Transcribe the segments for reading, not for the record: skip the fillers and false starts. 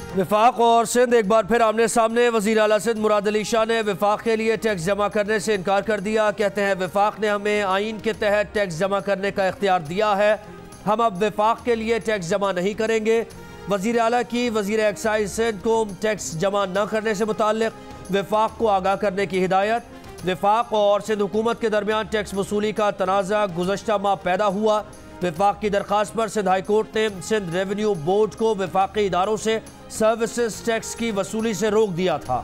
विफाक और सिंध एक बार फिर आमने सामने। वज़ीर आला सिंध मुराद अली शाह ने विफाक के लिए टैक्स जमा करने से इनकार कर दिया। कहते हैं विफाक ने हमें आइन के तहत टैक्स जमा करने का इख्तियार दिया है, हम अब विफाक के लिए टैक्स जमा नहीं करेंगे। वज़ीर आला की वज़ीर एक्साइज सिंध को टैक्स जमा न करने से मुताल्लिक़ विफाक को आगाह करने की हिदायत। विफाक और सिंध हुकूमत के दरमियान टैक्स वसूली का तनाज़ा गुज़श्ता माह पैदा हुआ। विफाक की दरख्वास्त पर सिंध हाई कोर्ट ने सिंध रेवेन्यू बोर्ड को विफाकी इदारों से सर्विसेज टैक्स की वसूली से रोक दिया था।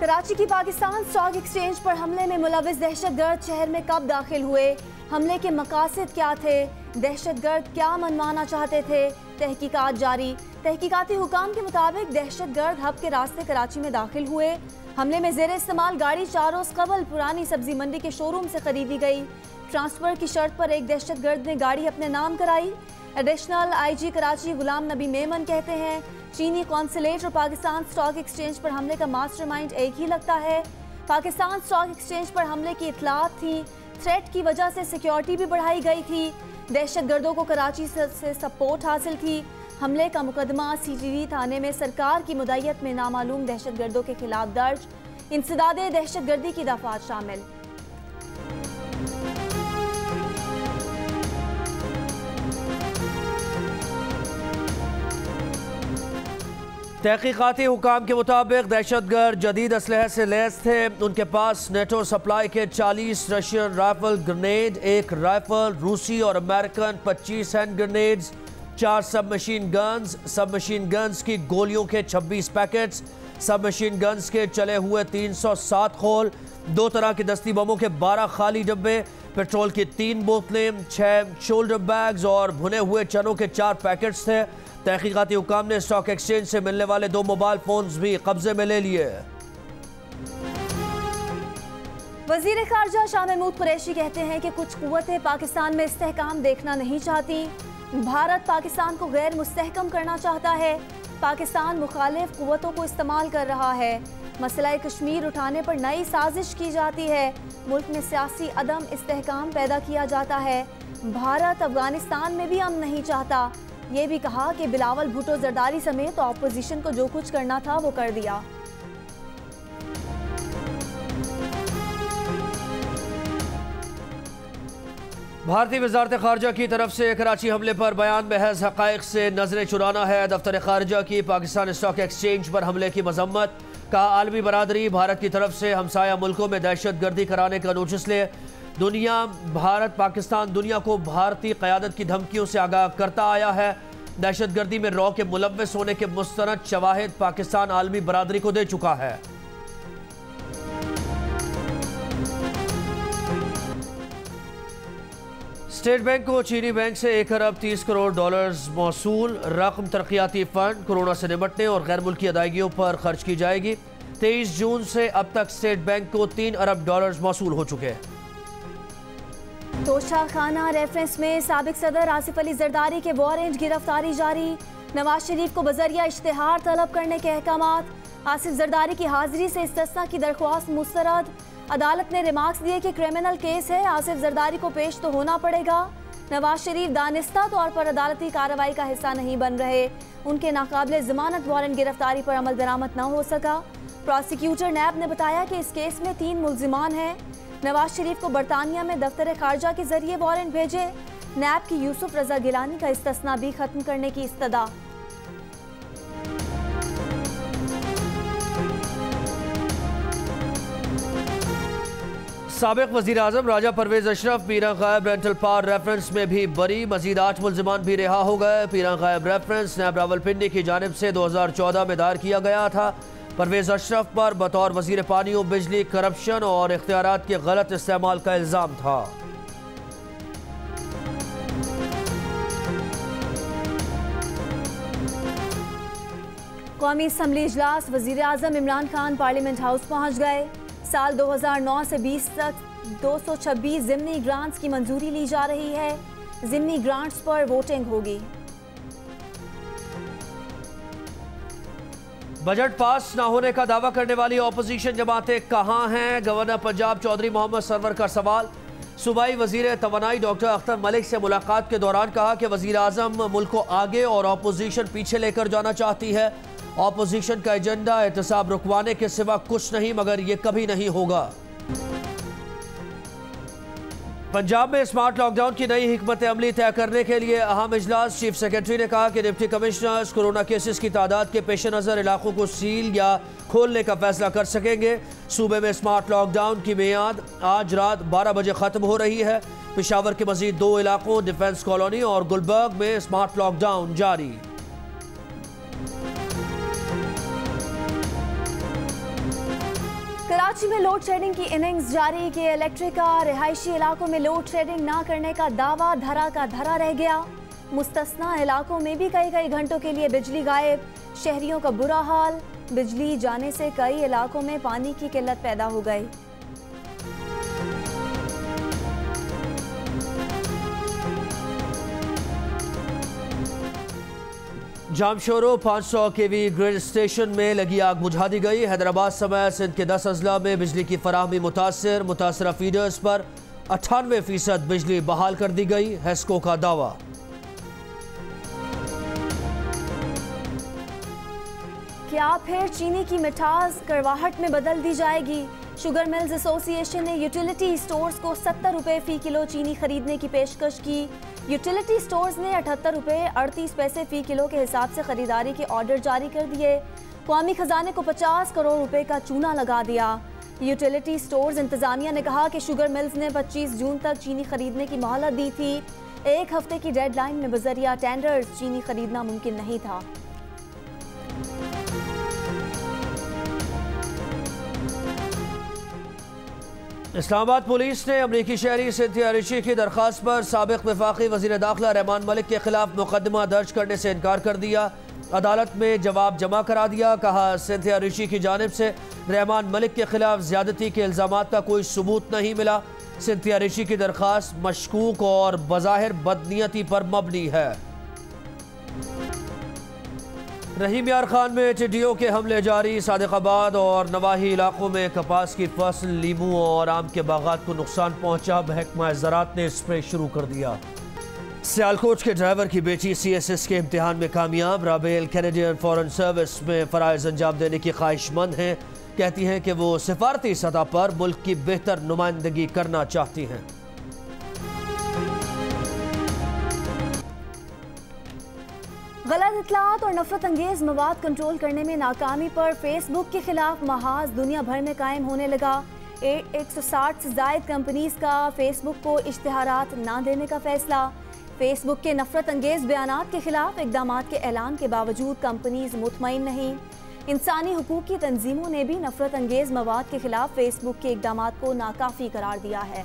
कराची की पाकिस्तान स्टॉक एक्सचेंज पर हमले में मुलविस दहशतगर्द शहर में कब दाखिल हुए, हमले के मकासद क्या थे, दहशतगर्द क्या मनवाना चाहते थे, तहकीकात जारी। तहकीकाती हुकाम के मुताबिक दहशतगर्द हब के रास्ते कराची में दाखिल हुए। हमले में जेर इस्तेमाल गाड़ी 4 रोज कबल पुरानी सब्जी मंडी के शोरूम से खरीदी गई। ट्रांसफर की शर्त पर एक दहशतगर्द ने गाड़ी अपने नाम कराई। एडिशनल IG कराची गुलाम नबी मेमन कहते हैं चीनी कॉन्सुलेट और पाकिस्तान स्टॉक एक्सचेंज पर हमले का मास्टरमाइंड एक ही लगता है। पाकिस्तान स्टॉक एक्सचेंज पर हमले की इतलात थी, थ्रेट की वजह से सिक्योरिटी भी बढ़ाई गई थी। दहशतगर्दों को कराची से सपोर्ट हासिल थी। हमले का मुकदमा CTD थाने में सरकार की मुद्दत में नामालूम दहशतगर्दों के खिलाफ दर्ज। इंसदादे दहशतगर्दी की दफात शामिल। तहकीकाती हुकाम के मुताबिक दहशतगर्द जदीद असलहे से लैस थे। उनके पास नेटो सप्लाई के 40 रशियन राइफल ग्रेनेड, 1 राइफल रूसी और अमेरिकन 25 हैंड ग्रेनेड्स, 4 सब मशीन गन्स की गोलियों के 26 पैकेट्स, सब मशीन गन्स के चले हुए 307 खोल, 2 तरह के दस्ती बमों के 12 खाली डब्बे, पेट्रोल की 3 बोतलें, 6 शोल्डर बैग्स और भुने हुए चनों के 4 पैकेट्स थे। तहकीकाती हुकाम ने स्टॉक एक्सचेंज से मिलने वाले 2 मोबाइल फोन्स भी कब्जे में ले लिए। वजीर खारजा शाह महमूद कुरैशी कहते हैं कि कुछ कुव्वतें पाकिस्तान में इस्तेहकाम देखना नहीं चाहती। भारत पाकिस्तान को गैर मुस्तहकम करना चाहता है। पाकिस्तान मुखालिफ कुव्वतों को इस्तेमाल कर रहा है। मसला कश्मीर उठाने पर नई साजिश की जाती है। मुल्क में सियासी अदम इस्तेहकाम पैदा किया जाता है। भारत अफगानिस्तान में भी अमन नहीं चाहता। ये भी कहा कि बिलावल भुट्टो जरदारी समेत ऑपोजिशन को जो कुछ करना था वो कर दिया। भारतीय वजारत खारजा की तरफ से कराची हमले पर बयान महज हक़ाइक़ से नजरें चुराना है। दफ्तर खारजा की पाकिस्तान स्टॉक एक्सचेंज पर हमले की मजम्मत का आलमी बरादरी भारत की तरफ से हमसाया मुल्कों में दहशत गर्दी कराने का नोटिस ले। भारत पाकिस्तान दुनिया को भारतीय क़यादत की धमकियों से आगाह करता आया है। दहशत गर्दी में रॉ के मुलव्वस होने के मुस्तनद शवाहिद पाकिस्तान आलमी बरादरी को दे चुका है। स्टेट बैंक को चीनी बैंक से 1 अरब 30 करोड़ डॉलर्स मौसूल। रकम तरक्याती फंड कोरोना से निपटने और गैर मुल्की अदायगियों पर खर्च की जाएगी। 23 जून से अब तक स्टेट बैंक को 3 अरब डॉलर्स मौसूल हो चुके हैं। तोशा खाना रेफरेंस में साबिक सदर आसिफ अली जरदारी के वारंट गिरफ्तारी जारी। नवाज शरीफ को बजरिया इश्तिहार तलब करने के अहकामात। आसिफ जरदारी की हाजिरी से इस्तिस्ना की दरख्वास्त मुस्तरद। अदालत ने रिमार्क्स दिए कि क्रिमिनल केस है, आसिफ जरदारी को पेश तो होना पड़ेगा। नवाज शरीफ दानिस्ता तौर पर अदालती कार्रवाई का हिस्सा नहीं बन रहे। उनके नाकाबिले जमानत वारंट गिरफ्तारी पर अमल दरामद न हो सका। प्रोसिक्यूटर नैब ने बताया कि इस केस में 3 मुल्जिमान हैं। नवाज शरीफ को बरतानिया में दफ्तर खारजा के जरिए वारंट भेजे। नैब की यूसुफ रजा गिलानी का इस्तिस्ना भी खत्म करने की इस्तदा। साबिक वज़ीर आज़म राजा परवेज अशरफ पीरा गायब रेंटल पावर रेफरेंस में भी बरी। मजीद 8 मुल्जिमान भी रिहा हो गए। पीरा गायब रेफरेंस नैब रावलपिंडी की जानिब से 2014 में दायर किया गया था। परवेज अशरफ पर बतौर वज़ीर पानी और बिजली करप्शन और इख्तियारात के गलत इस्तेमाल का इल्ज़ाम था। कौमी असम्बली इजलास। वज़ीर आज़म इमरान खान पार्लियामेंट हाउस पहुँच गए। साल 2009 से 20 तक 226 ज़िमनी ग्रांट्स की मंजूरी ली जा रही है। ज़िमनी ग्रांट्स पर वोटिंग होगी। बजट पास न होने का दावा करने वाली ऑपोजिशन जमातें कहां हैं? गवर्नर पंजाब चौधरी मोहम्मद सरवर का सवाल। सूबाई वजीर तवानाई डॉक्टर अख्तर मलिक से मुलाकात के दौरान कहा कि वजीर आजम मुल्क को आगे और ऑपोजिशन पीछे लेकर जाना चाहती है। ऑपोजिशन का एजेंडा एहतसाब रुकवाने के सिवा कुछ नहीं, मगर ये कभी नहीं होगा। पंजाब में स्मार्ट लॉकडाउन की नई हिकमत अमली तय करने के लिए अहम इजलास। चीफ सेक्रेटरी ने कहा कि डिप्टी कमिश्नर्स कोरोना केसेस की तादाद के पेश नज़र इलाकों को सील या खोलने का फैसला कर सकेंगे। सूबे में स्मार्ट लॉकडाउन की मियाद आज रात 12 बजे ख़त्म हो रही है। पेशावर के मजीद 2 इलाकों डिफेंस कॉलोनी और गुलबर्ग में स्मार्ट लॉकडाउन जारी। कराची में लोड शेडिंग की इनिंग्स जारी। के इलेक्ट्रिक का रिहायशी इलाकों में लोड शेडिंग ना करने का दावा धरा का धरा रह गया। मुस्तस्ना इलाकों में भी कई घंटों के लिए बिजली गायब। शहरियों का बुरा हाल। बिजली जाने से कई इलाकों में पानी की किल्लत पैदा हो गई। जामशोरो 500 केवी ग्रिड स्टेशन में लगी आग बुझा दी गई। हैदराबाद समेत सिंध के 10 अजला में बिजली की फराहमी मुतासरा फीडर्स पर 98% बिजली बहाल कर दी गई। हेस्को का दावा। क्या फिर चीनी की मिठास कड़वाहट में बदल दी जाएगी? शुगर मिल्स एसोसिएशन ने यूटिलिटी स्टोर्स को 70 रुपए फी किलो चीनी खरीदने की पेशकश की। यूटिलिटी स्टोर्स ने 78 रुपए 38 पैसे फी किलो के हिसाब से खरीदारी के ऑर्डर जारी कर दिए। कौमी खजाने को 50 करोड़ रुपए का चूना लगा दिया। यूटिलिटी स्टोर्स इंतजामिया ने कहा कि शुगर मिल्स ने 25 जून तक चीनी खरीदने की मोहलत दी थी। 1 हफ्ते की डेडलाइन में बजरिया टेंडर्स चीनी खरीदना मुमकिन नहीं था। इस्लामाबाद पुलिस ने अमरीकी शहरी सिंथिया रिशी की दरख्वास्त पर साबिक वफाकी वजीर दाखिला रहमान मलिक के खिलाफ मुकदमा दर्ज करने से इनकार कर दिया। अदालत में जवाब जमा करा दिया। कहा, सिंथिया रिशी की जानिब से रहमान मलिक के खिलाफ ज्यादती के इल्जामात का कोई सबूत नहीं मिला। सिंथिया रिशी की दरख्वास्त मशकूक और बज़ाहिर बदनीयती पर मबनी है। रहीम यार खान में टिड्डियों के हमले जारी। सादिकाबाद और नवाही इलाकों में कपास की फसल, लीमू और आम के बागात को नुकसान पहुंचा। महकमा ज़राअत ने स्प्रे शुरू कर दिया। सियालकोट के ड्राइवर की बेटी CSS के इम्तिहान में कामयाब। राबेल कैनेडियन फॉरेन सर्विस में फ़राइज़ अंजाम देने की ख्वाहिशमंद हैं। कहती हैं कि वो सिफारती सतह पर मुल्क की बेहतर नुमाइंदगी करना चाहती हैं। गलत इत्तलात और नफरत अंगेज मवाद कंट्रोल करने में नाकामी पर फेसबुक के खिलाफ महाज दुनिया भर में कायम होने लगा। 160 से जायद कंपनीज का फेसबुक को इश्तिहारात ना देने का फैसला। फेसबुक के नफरत अंगेज बयानात के खिलाफ इकदामात के ऐलान के बावजूद कंपनीज मुतमईन नहीं। इंसानी हुकूक की तंजीमों ने भी नफरत अंगेज मवाद के खिलाफ फेसबुक के इकदामात को नाकाफी करार दिया है।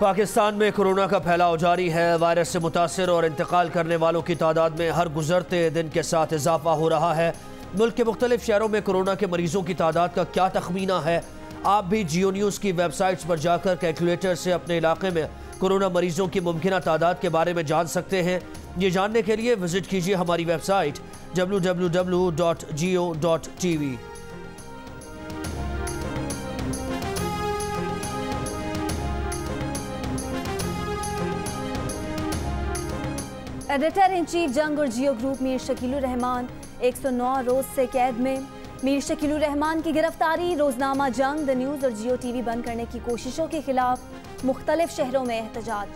पाकिस्तान में कोरोना का फैलाव जारी है। वायरस से मुतासिर और इंतकाल करने वालों की तादाद में हर गुजरते दिन के साथ इजाफा हो रहा है। मुल्क के मुख्तलिफ शहरों में कोरोना के मरीजों की तादाद का क्या तखमीना है? आप भी जियो न्यूज़ की वेबसाइट्स पर जाकर कैलकुलेटर से अपने इलाके में कोरोना मरीजों की मुमकिन तादाद के बारे में जान सकते हैं। ये जानने के लिए विजिट कीजिए हमारी website www.geo.tv। Editor in chief जंग और जियो ग्रुप मीर शकीलुर रहमान 109 रोज से कैद में। मीर शकीलुर रहमान की गिरफ्तारी, रोजनामा जंग, द न्यूज़ और जियो टीवी बंद करने की कोशिशों के खिलाफ मुख्तलिफ शहरों में एहतजाज।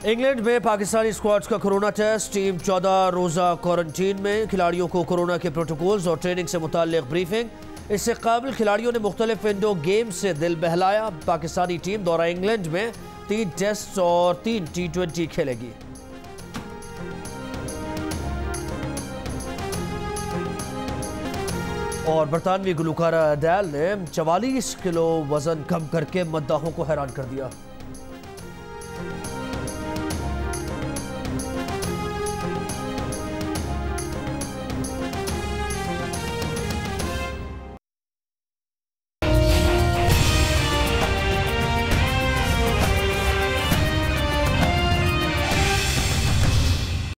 इंग्लैंड में पाकिस्तानी स्क्वाड्स का कोरोना टेस्ट। टीम 14 रोज़ा क्वारंटीन में। खिलाड़ियों को कोरोना के प्रोटोकॉल्स और ट्रेनिंग से मुताल्लिक ब्रीफिंग। इससे काबिल खिलाड़ियों ने मुख्तलिफ इंडोर गेम्स से दिल बहलाया। पाकिस्तानी टीम दौरा इंग्लैंड में 3 टेस्ट और 3 T20 खेलेगी। और बरतानवी गुलकारा अडेल ने 44 किलो वजन कम करके मद्दाहों को हैरान कर दिया।